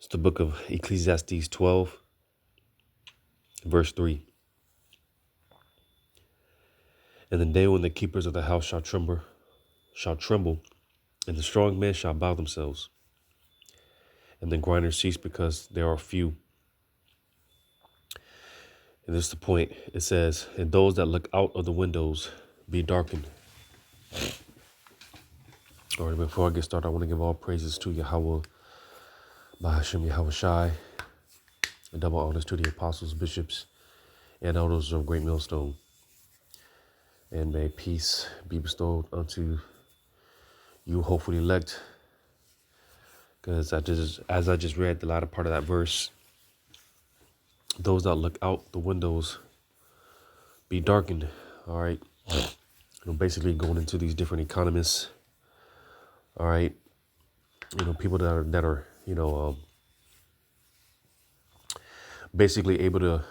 It's the book of Ecclesiastes 12, verse 3. And the day when the keepers of the house shall tremble, and the strong men shall bow themselves, and the grinders cease because there are few. And this is the point. It says, and those that look out of the windows be darkened. All right, before I get started, I want to give all praises to Yahweh, Bahashim Yahweh Shai, and double honors to the apostles, bishops, and elders of Great Millstone. And may peace be bestowed unto you, hopefully elect. Because as I just read the latter part of that verse, those that look out the windows be darkened. All right. Basically going into these different economists. All right. People that are basically able to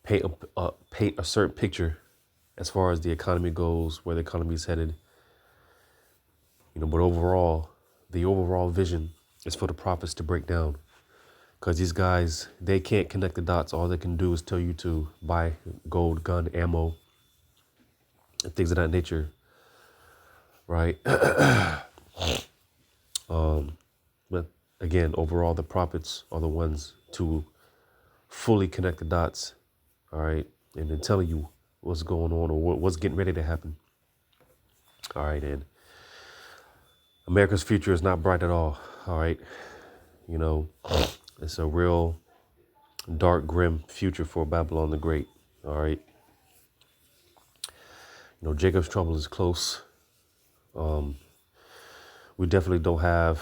paint a certain picture as far as the economy goes, where the economy is headed. But overall, the overall vision is for the prophets to break down. Because these guys, they can't connect the dots. All they can do is tell you to buy gold, gun, ammo, and things of that nature. Right? But again, overall, the prophets are the ones to fully connect the dots. All right. And then telling you what's going on or what's getting ready to happen. All right. And America's future is not bright at all. All right. It's a real dark, grim future for Babylon the Great. All right. Jacob's trouble is close. We definitely don't have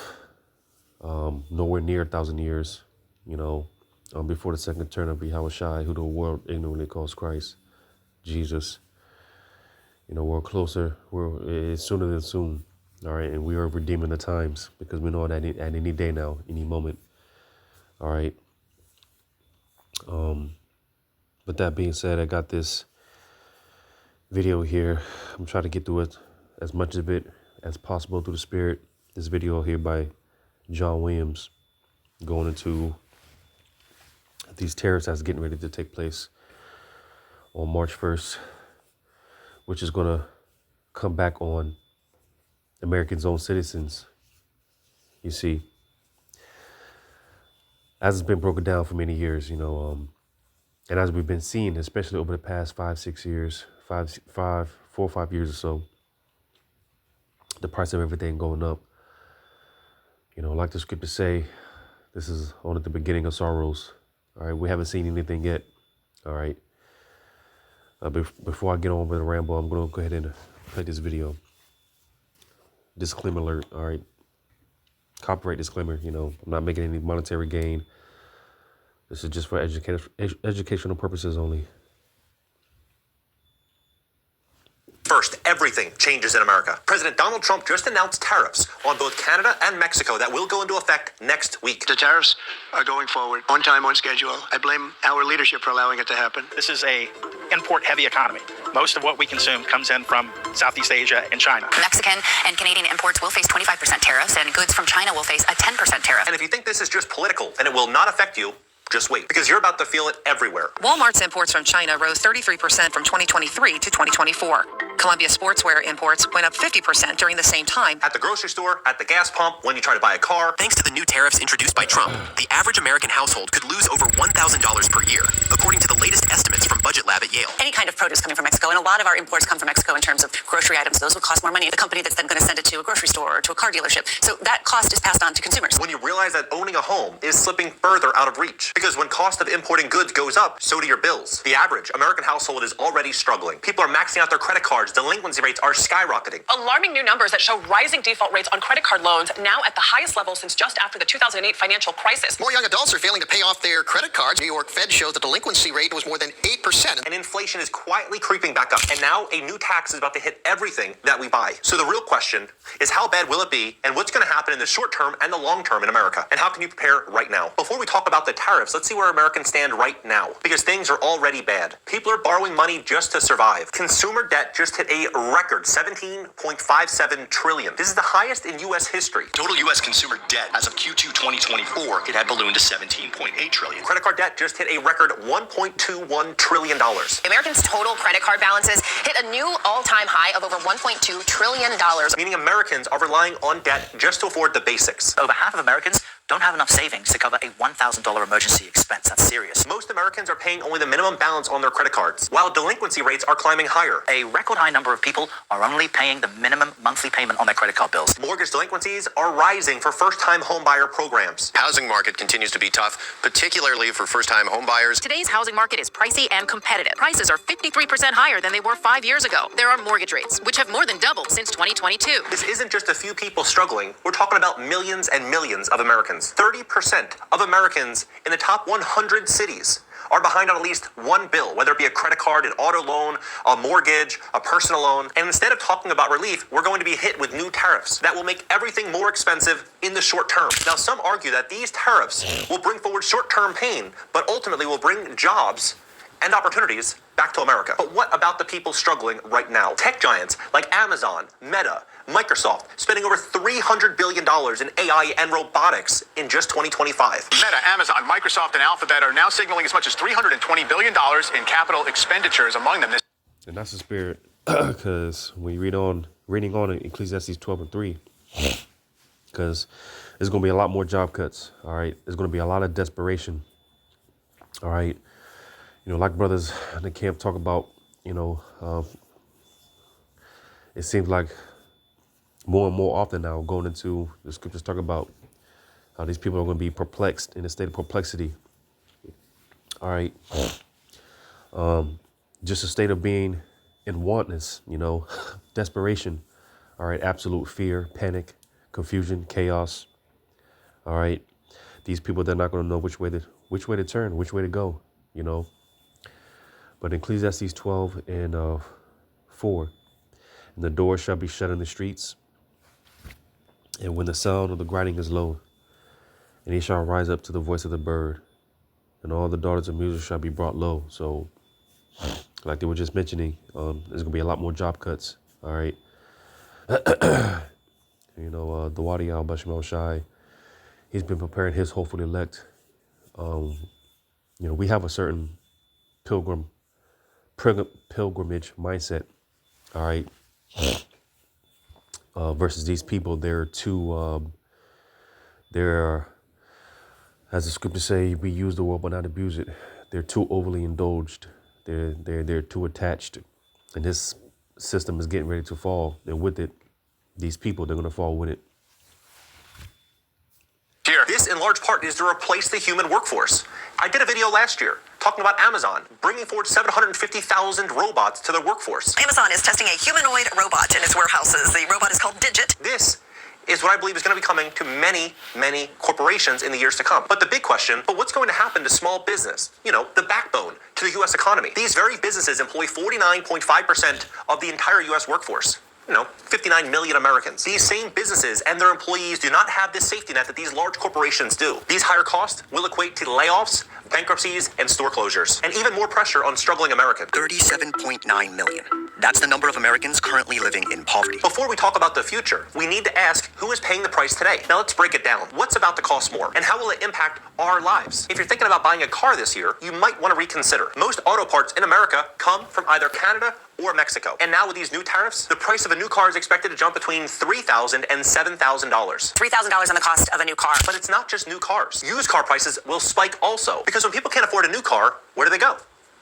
nowhere near 1,000 years, before the second return of Yahweh Shai, who the world ignorantly calls Christ, Jesus. We're closer. It's sooner than soon. All right. And we are redeeming the times because we know that at any day now, any moment. All right. But that being said, I got this video here. I'm trying to get through it, as much of it as possible through the Spirit. This video here by John Williams going into these tariffs that's getting ready to take place on March 1st, which is going to come back on Americans' own citizens. You see, as it's been broken down for many years, and as we've been seeing, especially over the past 4 or 5 years or so, the price of everything going up. Like the scriptures say, this is only the beginning of sorrows. All right, we haven't seen anything yet. All right. Before I get on with the ramble, I'm going to go ahead and play this video. Disclaimer alert. All right. Copyright disclaimer. I'm not making any monetary gain. This is just for educational purposes only. First, everything changes in America. President Donald Trump just announced tariffs on both Canada and Mexico that will go into effect next week. The tariffs are going forward on time, on schedule. I blame our leadership for allowing it to happen. This is a import-heavy economy. Most of what we consume comes in from Southeast Asia and China. Mexican and Canadian imports will face 25% tariffs, and goods from China will face a 10% tariff. And if you think this is just political and it will not affect you, just wait, because you're about to feel it everywhere. Walmart's imports from China rose 33% from 2023 to 2024. Columbia Sportswear imports went up 50% during the same time. At the grocery store, at the gas pump, when you try to buy a car. Thanks to the new tariffs introduced by Trump, the average American household could lose over $1,000 per year, according to the latest estimates from Budget Lab at Yale. Any kind of produce coming from Mexico, and a lot of our imports come from Mexico in terms of grocery items. Those would cost more money. The company that's then going to send it to a grocery store or to a car dealership. So that cost is passed on to consumers. When you realize that owning a home is slipping further out of reach. Because when cost of importing goods goes up, so do your bills. The average American household is already struggling. People are maxing out their credit cards. Delinquency rates are skyrocketing. Alarming new numbers that show rising default rates on credit card loans, now at the highest level since just after the 2008 financial crisis. More young adults are failing to pay off their credit cards. New York Fed shows the delinquency rate rate was more than 8%. And inflation is quietly creeping back up. And now a new tax is about to hit everything that we buy. So the real question is, how bad will it be, and what's going to happen in the short term and the long term in America? And how can you prepare right now? Before we talk about the tariffs, let's see where Americans stand right now, because things are already bad. People are borrowing money just to survive. Consumer debt just hit a record $17.57 trillion. This is the highest in U.S. history. Total U.S. consumer debt as of Q2 2024, it had ballooned to $17.8 trillion. Credit card debt just hit a record $1.21 trillion. Americans' total credit card balances hit a new all-time high of over $1.2 trillion. Meaning Americans are relying on debt just to afford the basics. Over half of Americans don't have enough savings to cover a $1,000 emergency expense. That's serious. Most Americans are paying only the minimum balance on their credit cards, while delinquency rates are climbing higher. A record high number of people are only paying the minimum monthly payment on their credit card bills. Mortgage delinquencies are rising for first-time homebuyer programs. Housing market continues to be tough, particularly for first-time homebuyers. Today's housing market is pricey and competitive. Prices are 53% higher than they were 5 years ago. There are mortgage rates, which have more than doubled since 2022. This isn't just a few people struggling. We're talking about millions and millions of Americans. 30% of Americans in the top 100 cities are behind on at least one bill, whether it be a credit card, an auto loan, a mortgage, a personal loan. And instead of talking about relief, we're going to be hit with new tariffs that will make everything more expensive in the short term. Now, some argue that these tariffs will bring forward short-term pain, but ultimately will bring jobs and opportunities back to America. But what about the people struggling right now? Tech giants like Amazon, Meta, Microsoft, spending over $300 billion in AI and robotics in just 2025. Meta, Amazon, Microsoft, and Alphabet are now signaling as much as $320 billion in capital expenditures, among them. And that's the spirit, because when you reading on in Ecclesiastes 12:3, because there's going to be a lot more job cuts, all right? There's going to be a lot of desperation, all right? You know, like brothers in the camp talk about, it seems like more and more often now going into the scriptures talk about how these people are going to be perplexed, in a state of perplexity. All right. Just a state of being in wantness, desperation. All right. Absolute fear, panic, confusion, chaos. All right. These people, they're not going to know which way to turn, which way to go, But in Ecclesiastes 12:4, and the door shall be shut in the streets, and when the sound of the grinding is low, and he shall rise up to the voice of the bird, and all the daughters of music shall be brought low. So, like they were just mentioning, there's going to be a lot more job cuts. All right. The Wadi al-Bashim Shai, he's been preparing his hopeful elect. We have a certain pilgrimage mindset. All right. Versus these people, they're as the scriptures say, we use the word but not abuse it. They're too overly indulged. They're too attached, and this system is getting ready to fall. And with it, these people, they're going to fall with it. This, in large part, is to replace the human workforce. I did a video last year talking about Amazon bringing forward 750,000 robots to their workforce. Amazon is testing a humanoid robot in its warehouses. The robot is called Digit. This is what I believe is going to be coming to many, many corporations in the years to come. But the big question, what's going to happen to small business? The backbone to the U.S. economy. These very businesses employ 49.5% of the entire U.S. workforce. 59 million Americans. These same businesses and their employees do not have this safety net that these large corporations do. These higher costs will equate to layoffs, bankruptcies, and store closures, and even more pressure on struggling Americans. 37.9 million. That's the number of Americans currently living in poverty. Before we talk about the future, we need to ask, who is paying the price today? Now let's break it down. What's about to cost more, and how will it impact our lives? If you're thinking about buying a car this year, you might want to reconsider. Most auto parts in America come from either Canada or Mexico. And now with these new tariffs, the price of a new car is expected to jump between $3,000 and $7,000. $3,000 on the cost of a new car. But it's not just new cars. Used car prices will spike also, because when people can't afford a new car, where do they go?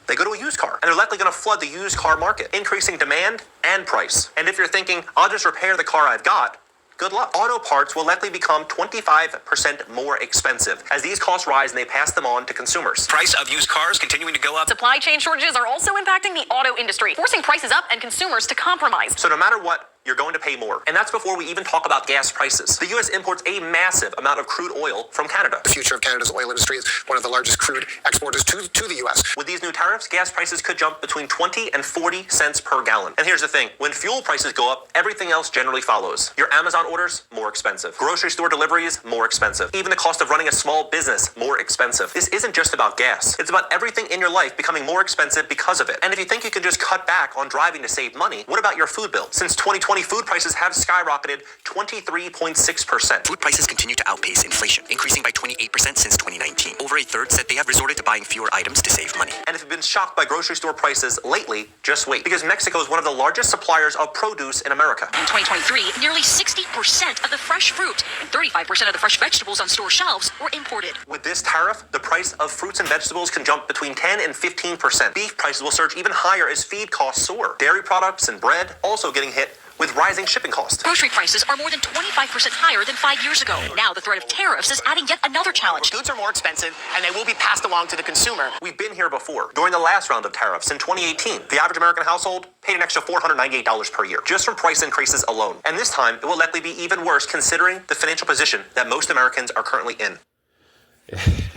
They go to a used car, and they're likely going to flood the used car market, increasing demand and price. And if you're thinking, I'll just repair the car I've got, good luck. Auto parts will likely become 25% more expensive as these costs rise and they pass them on to consumers. Price of used cars continuing to go up. Supply chain shortages are also impacting the auto industry, forcing prices up and consumers to compromise. So no matter what, you're going to pay more. And that's before we even talk about gas prices. The U.S. imports a massive amount of crude oil from Canada. The future of Canada's oil industry is one of the largest crude exporters to the U.S. With these new tariffs, gas prices could jump between 20 and 40 cents per gallon. And here's the thing, when fuel prices go up, everything else generally follows. Your Amazon orders, more expensive. Grocery store deliveries, more expensive. Even the cost of running a small business, more expensive. This isn't just about gas. It's about everything in your life becoming more expensive because of it. And if you think you can just cut back on driving to save money, what about your food bill? Since 2020, food prices have skyrocketed 23.6%. Food prices continue to outpace inflation, increasing by 28% since 2019. Over a third said they have resorted to buying fewer items to save money. And if you've been shocked by grocery store prices lately, just wait. Because Mexico is one of the largest suppliers of produce in America. In 2023, nearly 60% of the fresh fruit and 35% of the fresh vegetables on store shelves were imported. With this tariff, the price of fruits and vegetables can jump between 10 and 15%. Beef prices will surge even higher as feed costs soar. Dairy products and bread also getting hit with rising shipping costs. Grocery prices are more than 25% higher than 5 years ago. Now the threat of tariffs is adding yet another challenge. Goods are more expensive and they will be passed along to the consumer. We've been here before. During the last round of tariffs in 2018, the average American household paid an extra $498 per year just from price increases alone. And this time, it will likely be even worse considering the financial position that most Americans are currently in.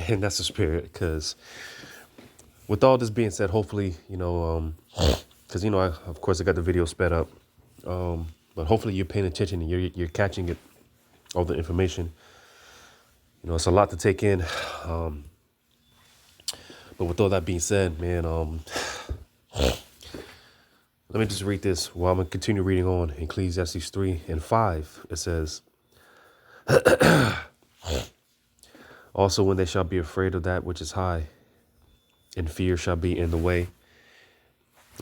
And that's the spirit, because with all this being said, hopefully, because, of course, I got the video sped up. But hopefully you're paying attention and you're catching it, all the information. It's a lot to take in. But with all that being said, man, let me just read this. Well, I'm going to continue reading on. Ecclesiastes 3 and 5, it says, also when they shall be afraid of that which is high, and fear shall be in the way,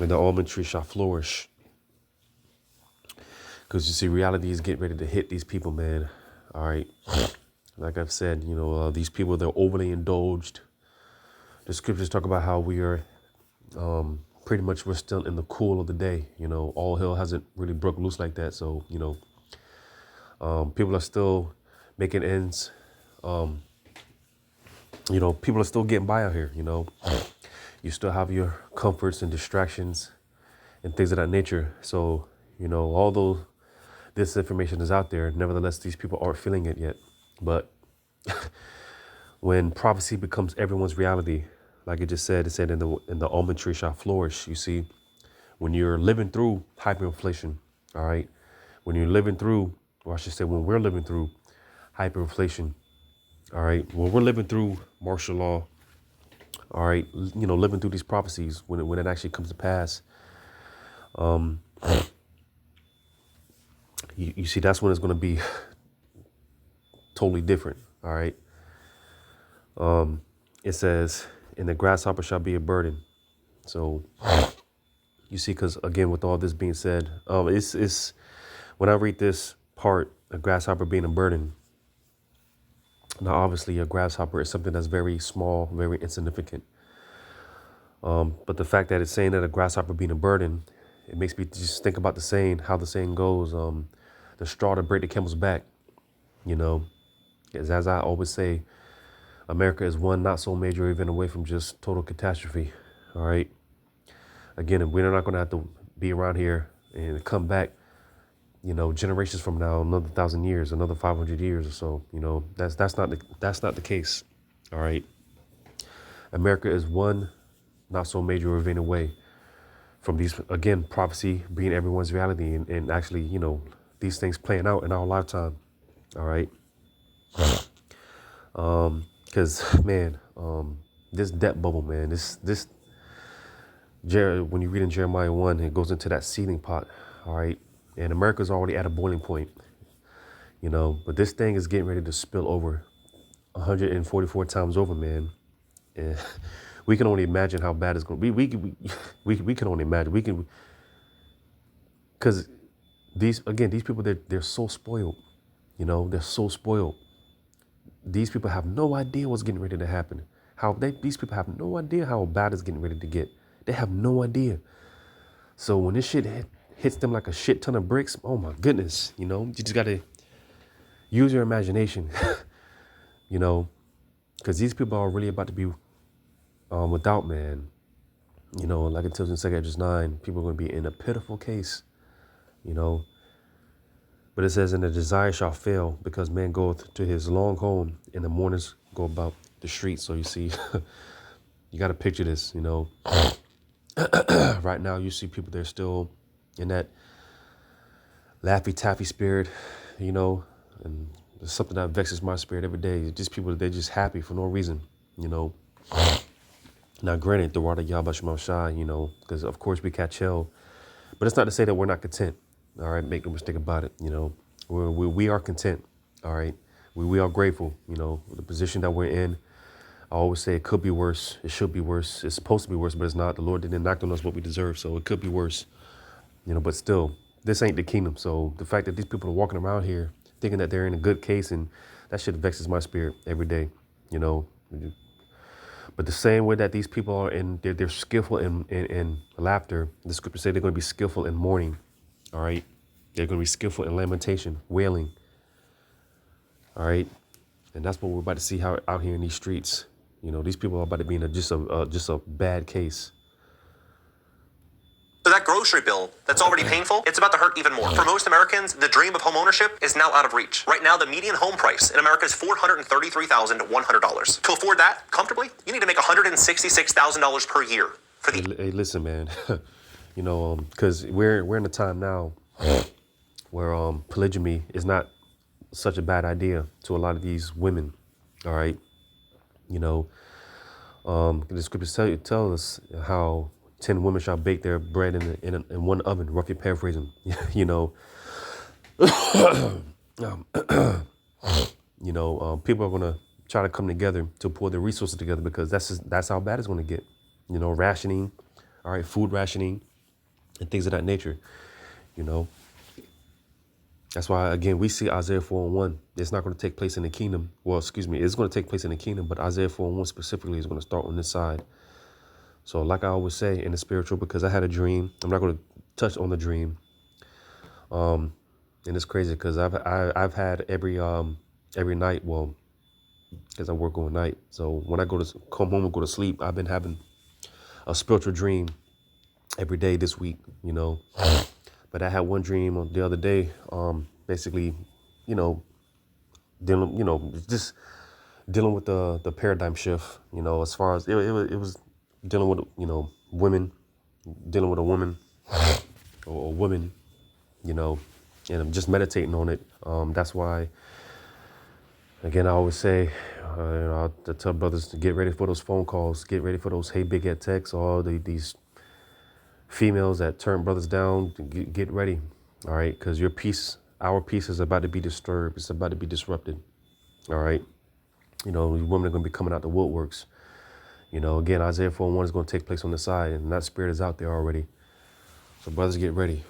and the almond tree shall flourish. Because you see, reality is getting ready to hit these people, man. All right. Like I've said, these people, they're overly indulged. The scriptures talk about how we are pretty much we're still in the cool of the day. All hell hasn't really broke loose like that. So, people are still making ends. People are still getting by out here, You still have your comforts and distractions and things of that nature. So, although this information is out there, nevertheless, these people aren't feeling it yet. But when prophecy becomes everyone's reality, like it said in the almond tree shall flourish. You see, when you're living through hyperinflation, all right, when you're living through, or I should say, when we're living through hyperinflation, all right, when we're living through martial law, all right, living through these prophecies, when it actually comes to pass, you see, that's when it's going to be totally different. All right. It says, and the grasshopper shall be a burden. So you see, because again, with all this being said, it's when I read this part, a grasshopper being a burden. Now, obviously, a grasshopper is something that's very small, very insignificant. But the fact that it's saying that a grasshopper being a burden, it makes me just think about how the saying goes, the straw to break the camel's back, as I always say, America is one not so major event away from just total catastrophe. All right. Again, we're not going to have to be around here and come back, generations from now, another 1,000 years, another 500 years or so. That's not the case. All right. America is one not so major event away from these, again, prophecy being everyone's reality and actually, these things playing out in our lifetime. All right. Because, man, this debt bubble, man, when you read in Jeremiah 1, it goes into that seething pot. All right. And America's already at a boiling point, but this thing is getting ready to spill over 144 times over, man. And we can only imagine how bad it's going to be. We can only imagine. Because these people, they're so spoiled, they're so spoiled. These people have no idea what's getting ready to happen. These people have no idea how bad it's getting ready to get. They have no idea. So when this shit hits them like a shit ton of bricks, oh my goodness, you just got to use your imagination, because these people are really about to be without, man. Like it tells in 2 Edges 9, people are going to be in a pitiful case, But it says, and the desire shall fail, because man goeth to his long home, and the mourners go about the streets. So you see, you got to picture this, you know. Right now, you see people, they're still in that Laffy Taffy spirit, you know, and it's something that vexes my spirit every day. Just people, they're just happy for no reason, you know. Now, granted, the water Yabashma Shai, you know, because of course we catch hell, but it's not to say that we're not content. All right, make no mistake about it. You know, we are content. All right, we are grateful. You know, the position that we're in. I always say it could be worse. It should be worse. It's supposed to be worse, but it's not. The Lord didn't enact on us what we deserve, so it could be worse. You know, but still, this ain't the kingdom. So the fact that these people are walking around here thinking that they're in a good case, and that shit vexes my spirit every day. You know, but the same way that these people are they're skillful in laughter. The scriptures say they're going to be skillful in mourning. All right, they're going to be skillful in lamentation, wailing. All right, and that's what we're about to see out here in these streets. You know, these people are about to be in just a bad case. So that grocery bill that's already painful, it's about to hurt even more. For most Americans, the dream of home ownership is now out of reach. Right now, the median home price in America is $433,100. To afford that comfortably, you need to make $166,000 per year for the. Hey, listen, man. You know, because we're in a time now where polygamy is not such a bad idea to a lot of these women. All right, you know, the scriptures tell us how 10 women shall bake their bread in one oven, roughly paraphrasing. You know, people are gonna try to come together to pull their resources together, because that's how bad it's gonna get. You know, rationing, all right, food rationing, and things of that nature. You know, that's why, again, we see Isaiah 4:1. It's not going to take place in the kingdom. Well, excuse me, it's going to take place in the kingdom, but Isaiah 4:1 specifically is going to start on this side. So like I always say in the spiritual, because I had a dream, I'm not going to touch on the dream. And it's crazy because I've had every night, well, because I work all night. So when I come home and go to sleep, I've been having a spiritual dream every day this week, you know. But I had one dream the other day, basically, you know, just dealing with the paradigm shift, you know, as far as it was dealing with, you know, women, dealing with a woman or a woman, you know, and I'm just meditating on it. That's why, again, I always say, I tell brothers to get ready for those phone calls, get ready for those hey big head texts, all these females that turn brothers down. Get ready, all right, because our peace is about to be disturbed. It's about to be disrupted, all right. You know, these women are going to be coming out the woodworks. You know, again, Isaiah 4:1 is going to take place on the side, and that spirit is out there already. So brothers, get ready.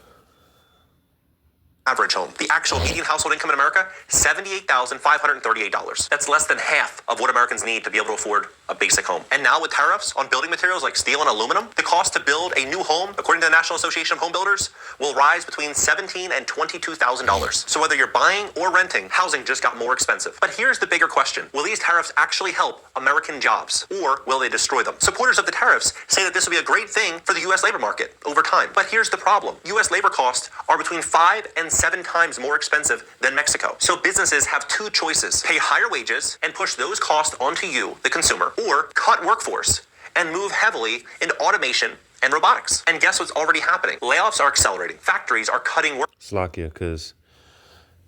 Average home. The actual median household income in America, $78,538. That's less than half of what Americans need to be able to afford a basic home. And now with tariffs on building materials like steel and aluminum, the cost to build a new home, according to the National Association of Home Builders, will rise between $17,000 and $22,000. So whether you're buying or renting, housing just got more expensive. But here's the bigger question. Will these tariffs actually help American jobs, or will they destroy them? Supporters of the tariffs say that this will be a great thing for the U.S. labor market over time. But here's the problem. U.S. labor costs are between 5 and 7 times more expensive than Mexico. So businesses have two choices: pay higher wages and push those costs onto you, the consumer, or cut workforce and move heavily into automation and robotics. And guess what's already happening? Layoffs are accelerating. Factories are cutting work. Slakia, because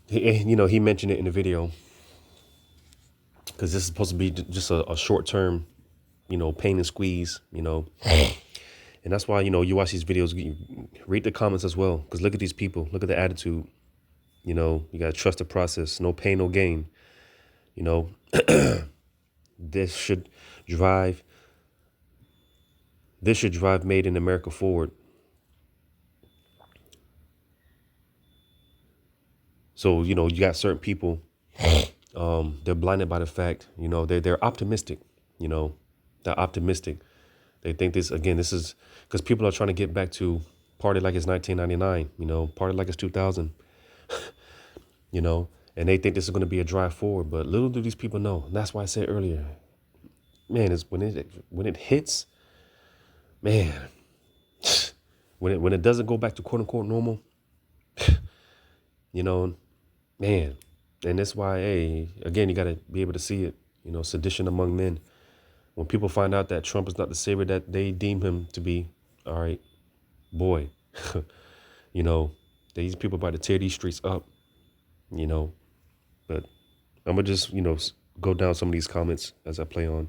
he mentioned it in the video, because this is supposed to be just a short-term, you know, pain and squeeze, you know. And that's why, you know, you watch these videos, read the comments as well, because look at these people, look at the attitude. You know, you got to trust the process. No pain, no gain. You know, this should drive Made in America forward. So, you know, you got certain people, they're blinded by the fact, you know, they're optimistic, you know, they're optimistic. They think this is because people are trying to get back to party like it's 1999, you know, party like it's 2000. You know, and they think this is going to be a drive forward, but little do these people know. And that's why I said earlier, man, is when it hits, man, when it doesn't go back to quote unquote normal, you know, Man, and that's why, hey, again, you got to be able to see it, sedition among men. When people find out that Trump is not the savior that they deem him to be, all right, boy, these people about to tear these streets up, but I'm going to just, go down some of these comments as I play on.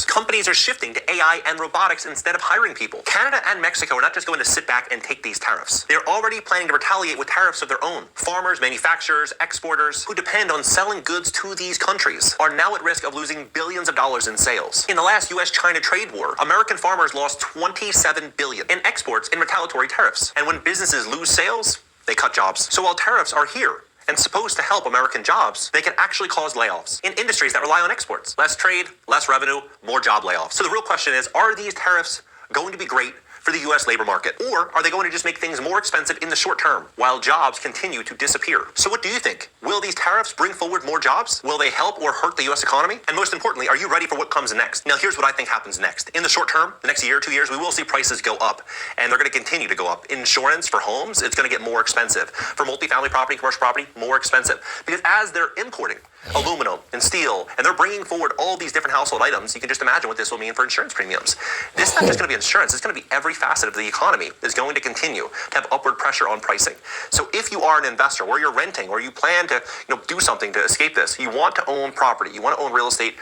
Companies are shifting to AI and robotics instead of hiring people. Canada and Mexico are not just going to sit back and take these tariffs. They're already planning to retaliate with tariffs of their own. Farmers, manufacturers, exporters who depend on selling goods to these countries are now at risk of losing billions of dollars in sales. In the last US-China trade war, American farmers lost $27 billion in exports in retaliatory tariffs. And when businesses lose sales, they cut jobs. So while tariffs are here and supposed to help American jobs, they can actually cause layoffs in industries that rely on exports. Less trade, less revenue, more job layoffs. So the real question is, are these tariffs going to be great for the U.S. labor market? Or are they going to just make things more expensive in the short term while jobs continue to disappear? So what do you think? Will these tariffs bring forward more jobs? Will they help or hurt the U.S. economy? And most importantly, are you ready for what comes next? Now, here's what I think happens next. In the short term, the next year, 2 years, we will see prices go up, and they're going to continue to go up. Insurance for homes, it's going to get more expensive. For multifamily property, commercial property, more expensive. Because as they're importing aluminum and steel, and they're bringing forward all these different household items, you can just imagine what this will mean for insurance premiums. This is not just going to be insurance, it's going to be every facet of the economy is going to continue to have upward pressure on pricing. So if you are an investor, or you're renting, or you plan to do something to escape this, you want to own property, you want to own real estate,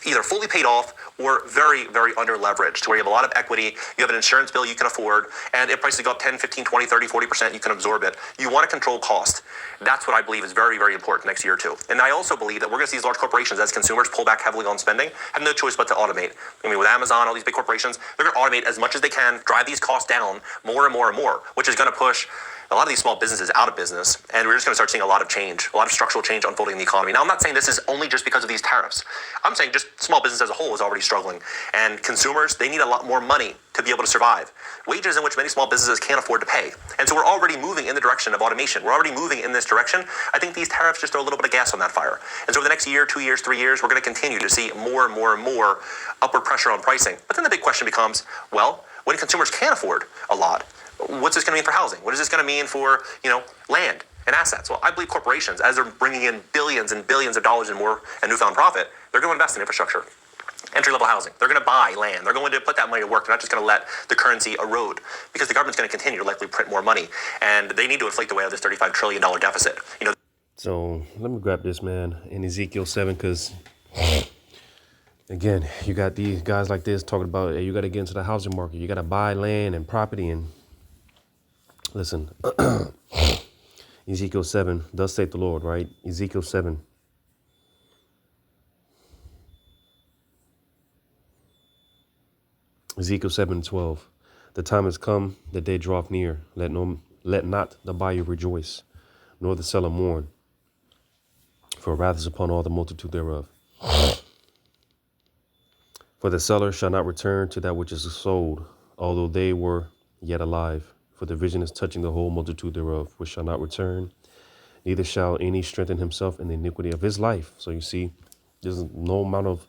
either fully paid off or very, very under leveraged, where you have a lot of equity, you have an insurance bill you can afford, and if prices go up 10, 15, 20, 30, 40%, you can absorb it. You want to control cost. That's what I believe is very, very important next year or two. And I also believe that we're going to see these large corporations, as consumers pull back heavily on spending, have no choice but to automate. I mean, with Amazon, all these big corporations, they're going to automate as much as they can, drive these costs down more and more and more, which is going to push a lot of these small businesses out of business, and we're just going to start seeing a lot of change, a lot of structural change unfolding in the economy. Now, I'm not saying this is only just because of these tariffs. I'm saying just small business as a whole is already struggling, and consumers, they need a lot more money to be able to survive. Wages in which many small businesses can't afford to pay. And so we're already moving in the direction of automation. We're already moving in this direction. I think these tariffs just throw a little bit of gas on that fire. And so over the next year, 2 years, 3 years, we're going to continue to see more and more and more upward pressure on pricing. But then the big question becomes, well, when consumers can't afford a lot, what's this going to mean for housing? What is this going to mean for, land and assets? Well, I believe corporations, as they're bringing in billions and billions of dollars in more and newfound profit, they're going to invest in infrastructure, entry-level housing. They're going to buy land. They're going to put that money to work. They're not just going to let the currency erode, because the government's going to continue to likely print more money, and they need to inflate the way out of this $35 trillion deficit. So let me grab this, man, in Ezekiel 7, because again, you got these guys like this talking about, hey, you got to get into the housing market. You got to buy land and property. And listen, Ezekiel 7, thus saith the Lord, right? Ezekiel 7. Ezekiel 7:12. The time has come, the day draweth near. Let not the buyer rejoice, nor the seller mourn, for wrath is upon all the multitude thereof. For the seller shall not return to that which is sold, although they were yet alive. For the vision is touching the whole multitude thereof, which shall not return, neither shall any strengthen himself in the iniquity of his life. So you see, there's no amount of,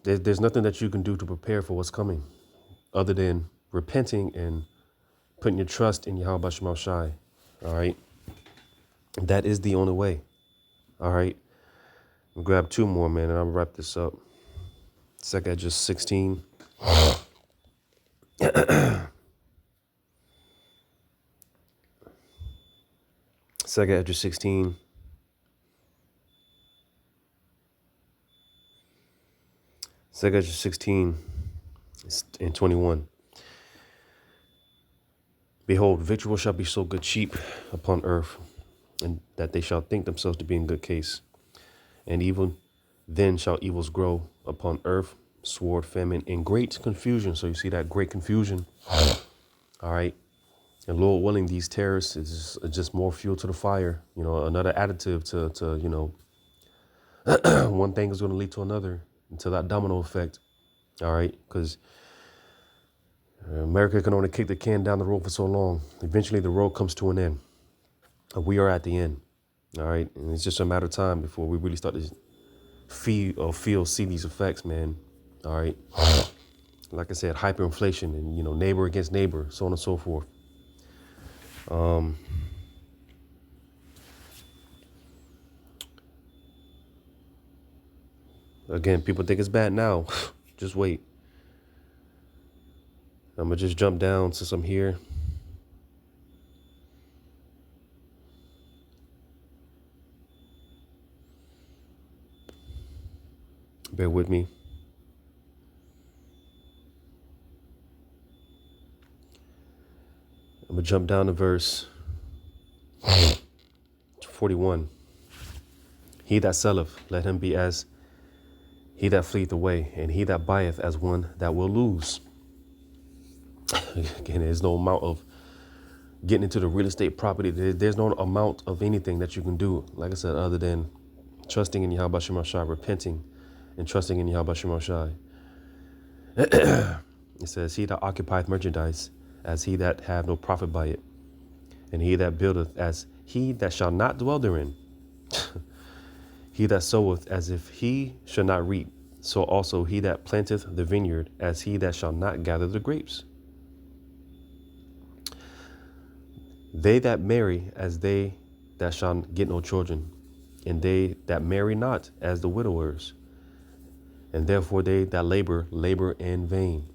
there's nothing that you can do to prepare for what's coming other than repenting and putting your trust in Yahweh Shema Shai. All right. That is the only way. All right. I'll grab two more, man, and I'll wrap this up. 2 Esdras 16. Second Esdras 16. Second Esdras 16 and 21. Behold, victual shall be so good cheap upon earth, and that they shall think themselves to be in good case. And even then shall evils grow upon earth, sword, famine, and great confusion. So you see that great confusion. All right. And Lord willing, these terrorists is just more fuel to the fire. Another additive to one thing is going to lead to another, until that domino effect. All right. Because America can only kick the can down the road for so long. Eventually, the road comes to an end. We are at the end. All right. And it's just a matter of time before we really start to see these effects, man. All right. Like I said, hyperinflation and, neighbor against neighbor, so on and so forth. Again, people think it's bad now. Just wait. I'm going to just jump down since I'm here. Bear with me. I'm going to jump down to verse 41. He that selleth, let him be as he that fleeth away, and he that buyeth as one that will lose. Again, there's no amount of getting into the real estate property. There's no amount of anything that you can do, like I said, other than trusting in Yahweh Shem Shai, repenting and trusting in Yahweh Shem Shai. It says, he that occupieth merchandise as he that have no profit by it, and he that buildeth as he that shall not dwell therein. He that soweth as if he should not reap, so also he that planteth the vineyard as he that shall not gather the grapes. They that marry as they that shall get no children, and they that marry not as the widowers, and therefore they that labor, labor in vain.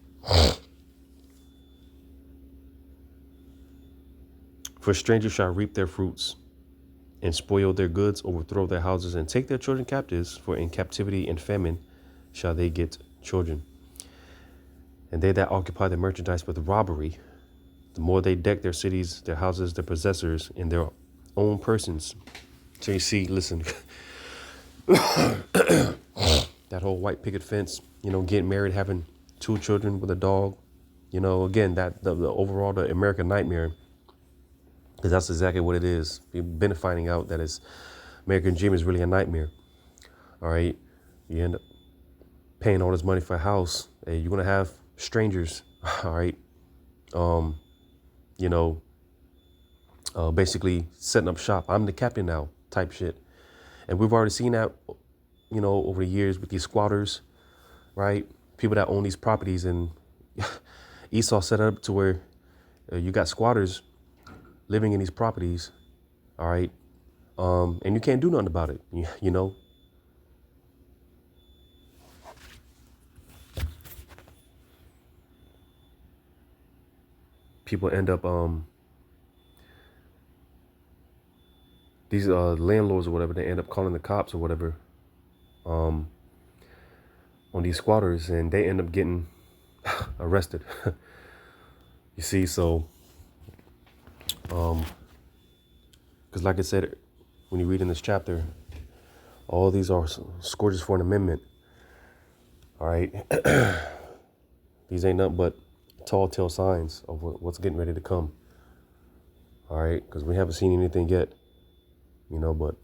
For strangers shall reap their fruits, and spoil their goods, overthrow their houses, and take their children captives, for in captivity and famine shall they get children. And they that occupy their merchandise with robbery, the more they deck their cities, their houses, their possessors, in their own persons. So you see, listen, that whole white picket fence, getting married, having 2 children with a dog, again, that the overall, the American nightmare. Because that's exactly what it is. We've been finding out that it's American dream is really a nightmare. All right. You end up paying all this money for a house. Hey, you're going to have strangers. All right. Basically setting up shop. I'm the captain now type shit. And we've already seen that, over the years with these squatters, right? People that own these properties, and Esau set up to where you got squatters living in these properties, all right, and you can't do nothing about it, People end up, these landlords or whatever, they end up calling the cops or whatever on these squatters, and they end up getting arrested. You see, so because like I said, when you read in this chapter, all these are scourges for an amendment. All right. These ain't nothing but tall tale signs of what's getting ready to come. All right. Because we haven't seen anything yet, but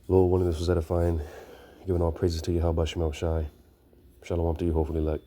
Lord, one of this was edifying, giving all praises to you, Yahweh Shem Shai. Shalom to you, hopefully, like.